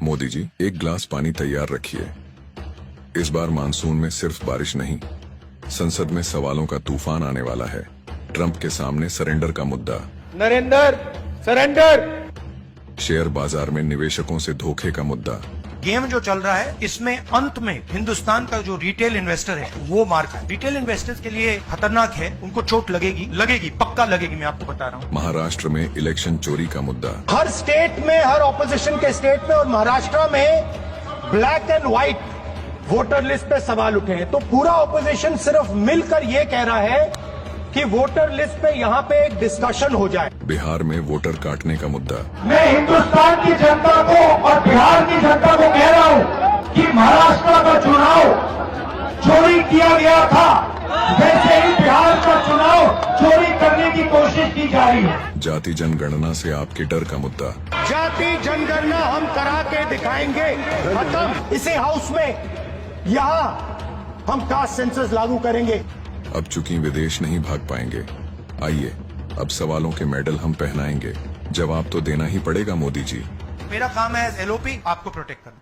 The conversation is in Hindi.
मोदी जी, एक गिलास पानी तैयार रखिए। इस बार मानसून में सिर्फ बारिश नहीं, संसद में सवालों का तूफान आने वाला है। ट्रंप के सामने सरेंडर का मुद्दा, नरेंद्र सरेंडर। शेयर बाजार में निवेशकों से धोखे का मुद्दा, गेम जो चल रहा है इसमें अंत में हिंदुस्तान का जो रिटेल इन्वेस्टर है वो मार खाए। रिटेल इन्वेस्टर्स के लिए खतरनाक है, उनको चोट लगेगी पक्का लगेगी, मैं आपको बता रहा हूँ। महाराष्ट्र में इलेक्शन चोरी का मुद्दा, हर स्टेट में, हर ऑपोजिशन के स्टेट में और महाराष्ट्र में black and white voter list पे सवाल उठे हैं। तो पूरा ऑपोजिशन सिर्फ मिलकर ये कह रहा है कि वोटर लिस्ट पे यहाँ पे एक डिस्कशन हो जाए। बिहार में वोटर काटने का मुद्दा, मैं हिंदुस्तान की जनता को और बिहार की जनता को कह रहा हूं कि महाराष्ट्र का चुनाव चोरी किया गया था, वैसे ही बिहार का चुनाव चोरी करने की कोशिश की जा रही है। जाति जनगणना से आपके डर का मुद्दा, जाति जनगणना हम करा के दिखाएंगे खत्म। इसी हाउस में यहाँ हम कास्ट सेंसस लागू करेंगे। अब चूंकि विदेश नहीं भाग पाएंगे, आइए अब सवालों के मेडल हम पहनाएंगे। जवाब तो देना ही पड़ेगा मोदी जी। मेरा काम है एज एलओपी आपको प्रोटेक्ट करना।